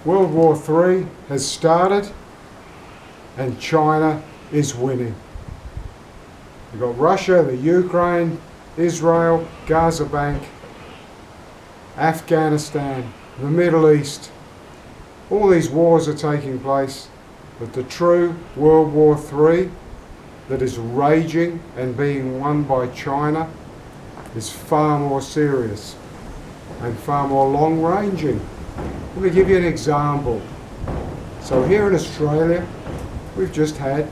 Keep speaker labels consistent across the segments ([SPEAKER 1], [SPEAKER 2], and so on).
[SPEAKER 1] World War III has started and China is winning. You've got Russia, the Ukraine, Israel, Gaza Bank, Afghanistan, the Middle East. All these wars are taking place, but the true World War III that is raging and being won by China is far more serious and far more long-ranging. Let me give you an example. So here in Australia, we've just had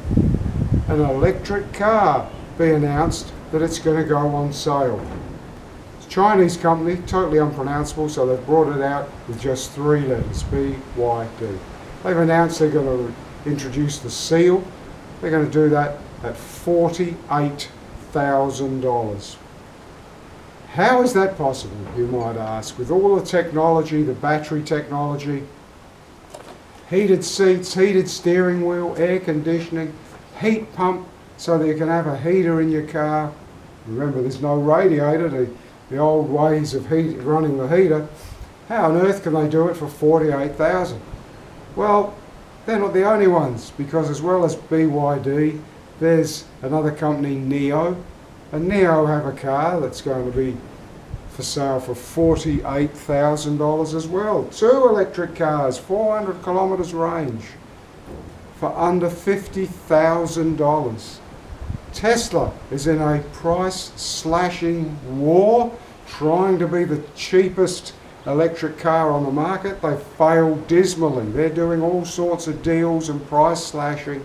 [SPEAKER 1] an electric car be announced that it's going to go on sale. It's a Chinese company, totally unpronounceable, so they've brought it out with just 3 letters, BYD. They've announced they're going to introduce the seal. They're going to do that at $48,000. How is that possible, you might ask, with all the technology, the battery technology, heated seats, heated steering wheel, air conditioning, heat pump so that you can have a heater in your car. Remember, there's no radiator, the old ways of running the heater. How on earth can they do it for $48,000? Well, they're not the only ones, because as well as BYD, there's another company, NIO, and NIO have a car that's going to be for sale for $48,000 as well. 2 electric cars, 400 kilometres range, for under $50,000. Tesla is in a price slashing war, trying to be the cheapest electric car on the market. They failed dismally. They're doing all sorts of deals and price slashing,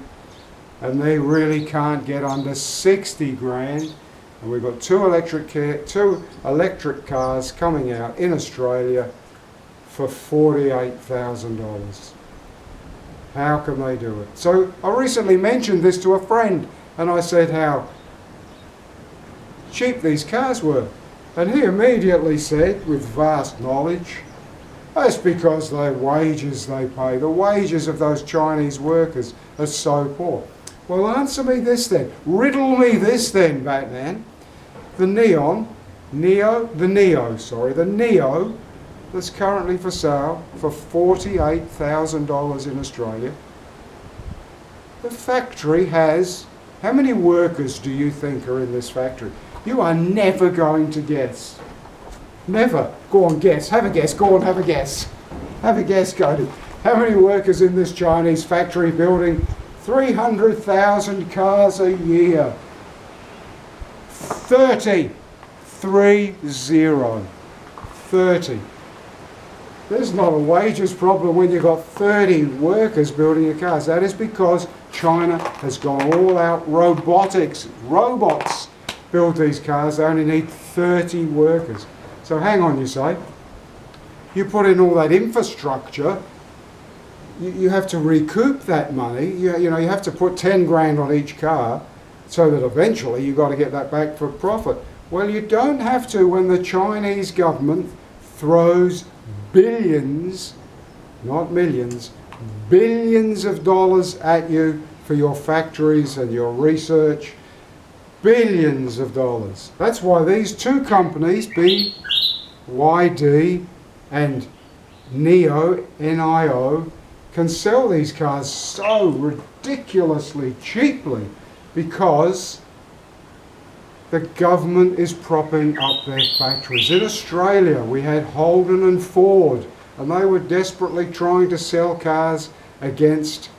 [SPEAKER 1] and they really can't get under 60 grand. And we've got 2 electric cars coming out in Australia for $48,000. How can they do it? So I recently mentioned this to a friend, and I said how cheap these cars were. And he immediately said, with vast knowledge, that's because the wages they pay, the wages of those Chinese workers are so poor. Well, answer me this then. Riddle me this then, Batman. The NIO that's currently for sale for $48,000 in Australia. The factory has, how many workers do you think are in this factory? You are never going to guess. Never. Go on, guess. Have a guess. Go on, have a guess. Have a guess, Cody. How many workers in this Chinese factory building 300,000 cars a year? 30. 30. There's not a wages problem when you've got 30 workers building your cars. That is because China has gone all out robotics. Robots build these cars. They only need 30 workers. So hang on, you say. You put in all that infrastructure, you have to recoup that money. You know, you have to put 10 grand on each car so that eventually you've got to get that back for profit. Well, you don't have to when the Chinese government throws billions, not millions, billions of dollars at you for your factories and your research. Billions of dollars. That's why these 2 companies, BYD and NIO, can sell these cars so ridiculously cheaply because the government is propping up their factories. In Australia, we had Holden and Ford, and they were desperately trying to sell cars against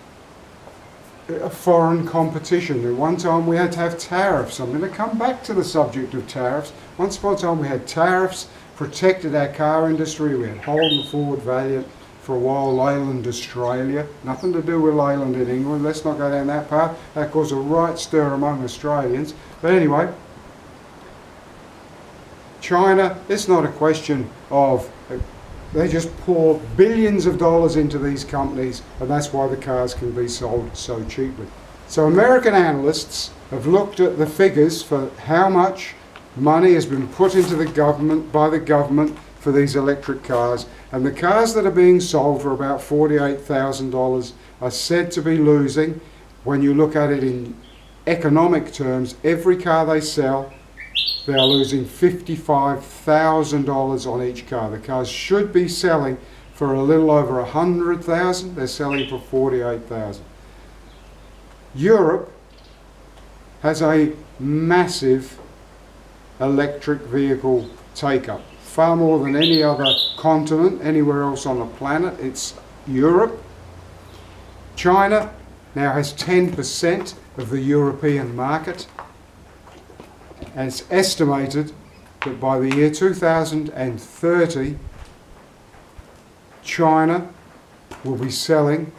[SPEAKER 1] a foreign competition. At one time we had to have tariffs. I'm going to come back to the subject of tariffs. Once upon a time we had tariffs, protected our car industry. We had Holden, Ford, Valiant, for a while Leyland Australia. Nothing to do with Leyland in England. Let's not go down that path. That caused a right stir among Australians. But anyway, China, it's not a question of, they just pour billions of dollars into these companies, and that's why the cars can be sold so cheaply. So American analysts have looked at the figures for how much money has been put into the government, by the government, for these electric cars, and the cars that are being sold for about $48,000 are said to be losing, when you look at it in economic terms, every car they sell, they are losing $55,000 on each car. The cars should be selling for a little over 100,000. They're selling for 48,000. Europe has a massive electric vehicle take-up, far more than any other continent, anywhere else on the planet. It's Europe. China now has 10% of the European market, and it's estimated that by the year 2030, China will be selling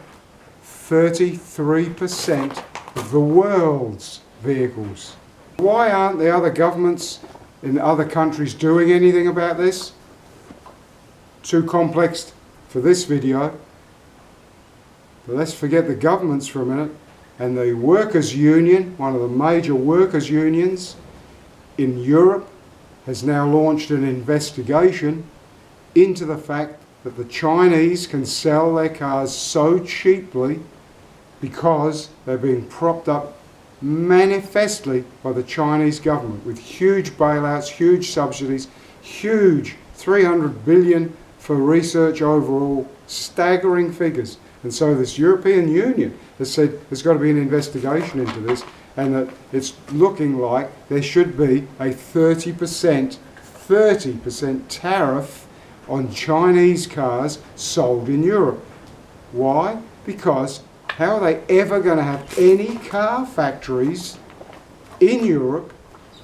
[SPEAKER 1] 33% of the world's vehicles. Why aren't the other governments in other countries doing anything about this? Too complex for this video. But let's forget the governments for a minute. And the workers' union, one of the major workers' unions in Europe, has now launched an investigation into the fact that the Chinese can sell their cars so cheaply because they're being propped up manifestly by the Chinese government with huge bailouts, huge subsidies, huge 300 billion for research overall, staggering figures. And so this European Union has said there's got to be an investigation into this, and that it's looking like there should be a 30% tariff on Chinese cars sold in Europe. Why? Because how are they ever going to have any car factories in Europe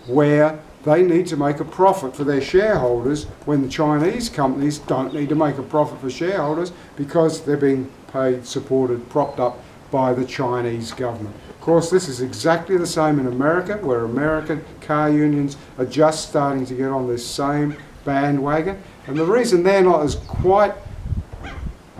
[SPEAKER 1] where they need to make a profit for their shareholders when the Chinese companies don't need to make a profit for shareholders because they're being paid, supported, propped up by the Chinese government? Of course, this is exactly the same in America, where American car unions are just starting to get on this same bandwagon. And the reason they're not as quite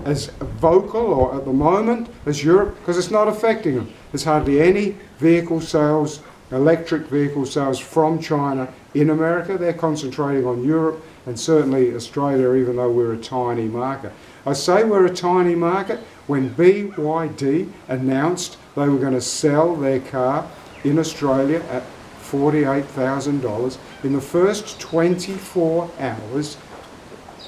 [SPEAKER 1] as vocal or at the moment as Europe, because it's not affecting them. There's hardly any vehicle sales, electric vehicle sales from China in America. They're concentrating on Europe and certainly Australia, even though we're a tiny market. I say we're a tiny market when BYD announced they were going to sell their car in Australia at $48,000. In the first 24 hours,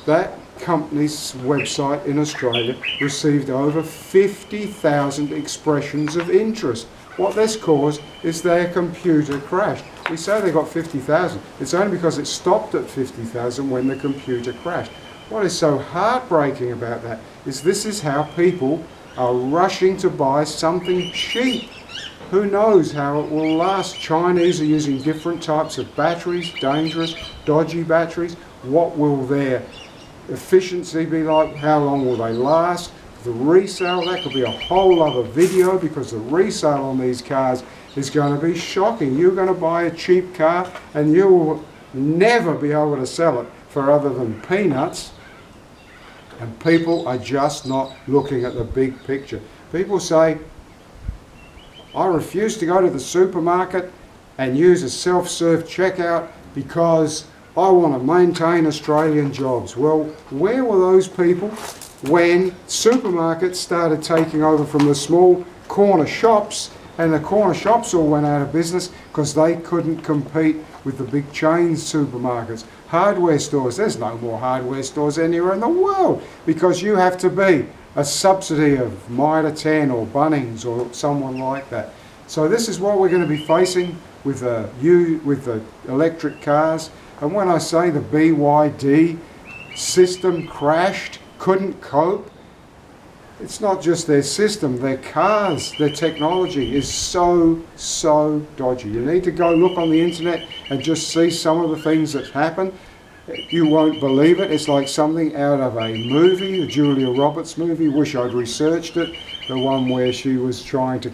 [SPEAKER 1] that company's website in Australia received over 50,000 expressions of interest. What this caused is their computer crashed. We say they got 50,000. It's only because it stopped at 50,000 when the computer crashed. What is so heartbreaking about that is this is how people are rushing to buy something cheap. Who knows how it will last? Chinese are using different types of batteries, dangerous, dodgy batteries. What will their efficiency be like? How long will they last? The resale, that could be a whole other video, because the resale on these cars is going to be shocking. You're going to buy a cheap car and you will never be able to sell it for other than peanuts. And people are just not looking at the big picture. People say, I refuse to go to the supermarket and use a self-serve checkout because I want to maintain Australian jobs. Well, where were those people when supermarkets started taking over from the small corner shops, and the corner shops all went out of business because they couldn't compete with the big chain supermarkets? Hardware stores, there's no more hardware stores anywhere in the world because you have to be a subsidy of Mitre 10 or Bunnings or someone like that. So this is what we're going to be facing with the electric cars. And when I say the BYD system crashed, couldn't cope, it's not just their system, their cars, their technology is so dodgy. You need to go look on the internet and just see some of the things that happen. You won't believe it. It's like something out of a movie, a Julia Roberts movie. Wish I'd researched it. The one where she was trying to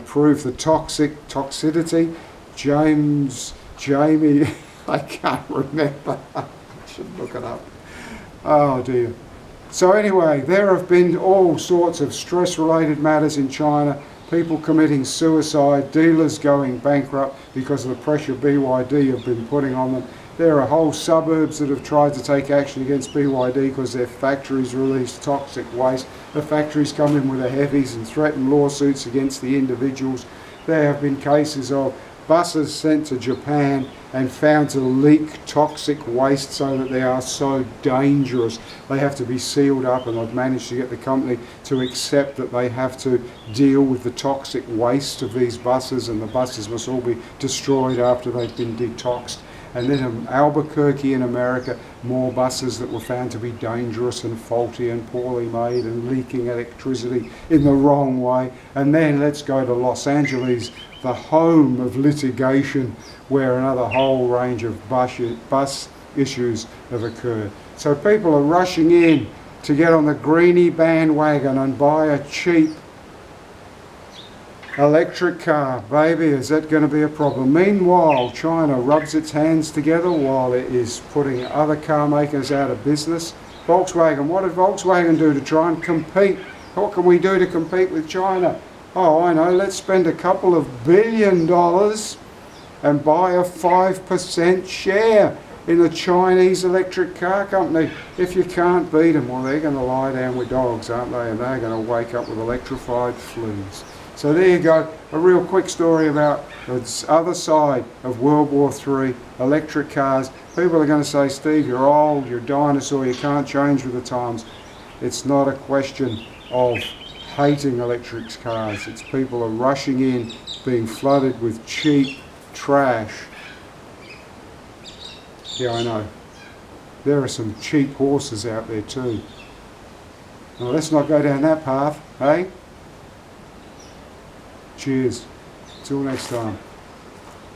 [SPEAKER 1] prove the toxicity. Jamie, I can't remember. I should look it up. Oh dear. So anyway, there have been all sorts of stress-related matters in China, people committing suicide, dealers going bankrupt because of the pressure BYD have been putting on them. There are whole suburbs that have tried to take action against BYD because their factories release toxic waste. The factories come in with the heavies and threaten lawsuits against the individuals. There have been cases of buses sent to Japan and found to leak toxic waste so that they are so dangerous. They have to be sealed up, and I've managed to get the company to accept that they have to deal with the toxic waste of these buses, and the buses must all be destroyed after they've been detoxed. And then in Albuquerque in America, more buses that were found to be dangerous and faulty and poorly made and leaking electricity in the wrong way. And then let's go to Los Angeles, the home of litigation, where another whole range of bus issues have occurred. So people are rushing in to get on the greenie bandwagon and buy a cheap electric car. Baby, is that going to be a problem? Meanwhile, China rubs its hands together while it is putting other car makers out of business. Volkswagen, what did Volkswagen do to try and compete? What can we do to compete with China? Oh, I know, let's spend a couple of $1 billion and buy a 5% share in the Chinese electric car company. If you can't beat them, well, they're going to lie down with dogs, aren't they? And they're going to wake up with electrified fleas. So there you go, a real quick story about the other side of World War III, electric cars. People are going to say, Steve, you're old, you're a dinosaur, you can't change with the times. It's not a question of hating electric cars. It's people are rushing in, being flooded with cheap trash. Yeah, I know. There are some cheap horses out there too. Now let's not go down that path, eh? Cheers. Till next time.